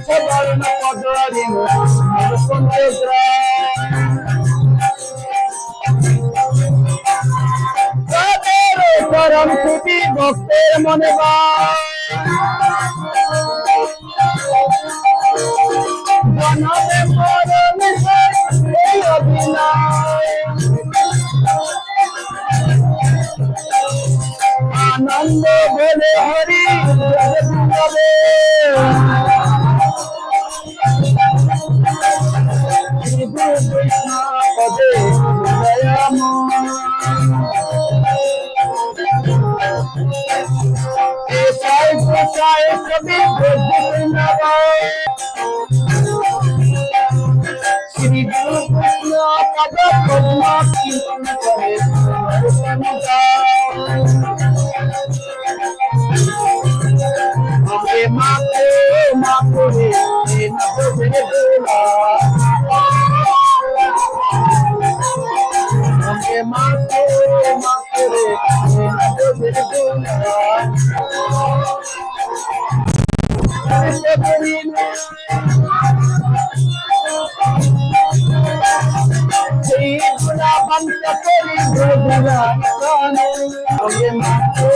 চরণ পদরে চরণ ছুটি ভক্তের মনে জনমে মরণে এই অভিনয় আনন্দ বলে হরি যাবে কৃষ্ণ পদে গোসাই কবি শ্রী গুরু কৃষ্ণ পদ পদ্ম কীর্তন করে আমাকে মাকে মাকে আমাকে মাকে মাকে বন্ধ করি আমাকে মাকে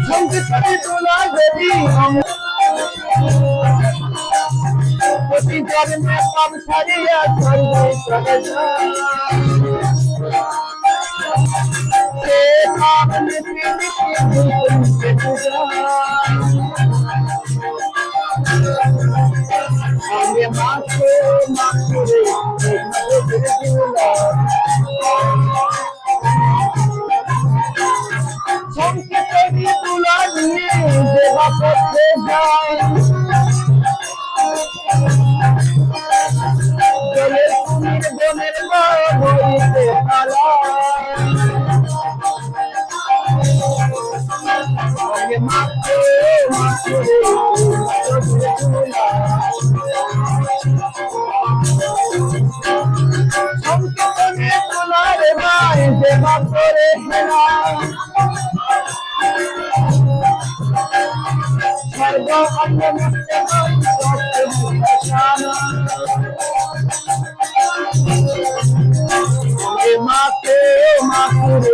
সংকীর্তনে তোলা যদি প্রতি জন্মে পাপ ছাড়িয়া স্বর্গে চলে যায় আমাকে মাকে মাকে সংকীর্তনে তোলা নিয়ে দেবা করতে যায় জলের কুমির বনের বইতে আমাকে মাকে মাকে সংকীর্তনে তোলা রে ভাই দেবা করে হেরা স্বর্গ অন্য মুক্ত মাকে মাকে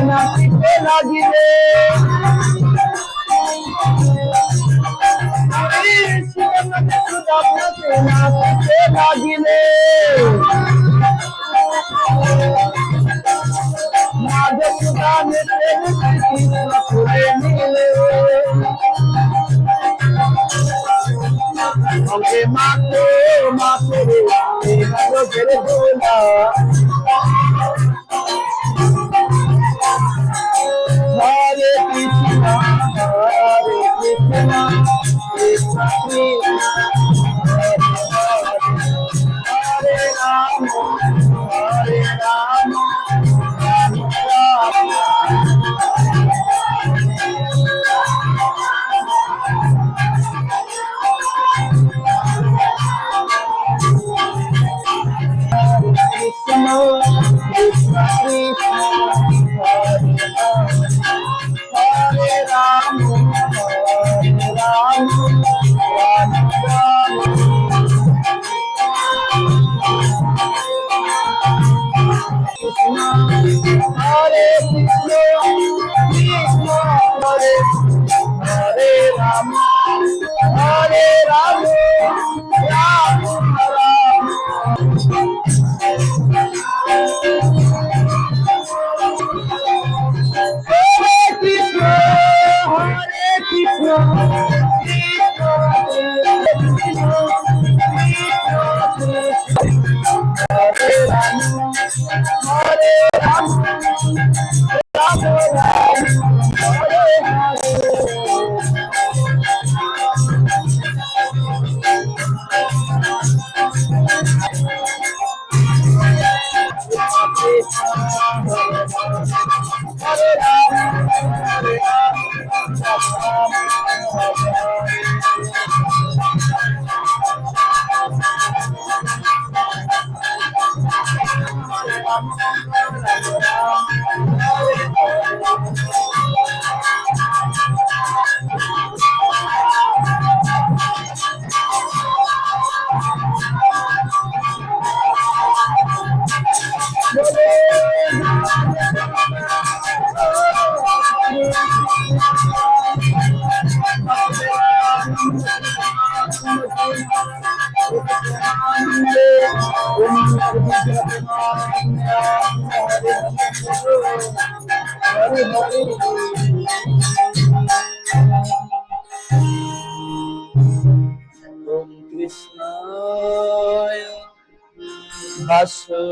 নাচিতে লাগিলে নাচিতে লাগিলে মাঝে সুদানে করে নিলে আমাকে মাকে মাকে ছেড়ে দোলা হরে কৃষ্ণ কৃষ্ণ কৃষ্ণ হরে রাম হরে Ram Hare Ram, Hare Ram. Hare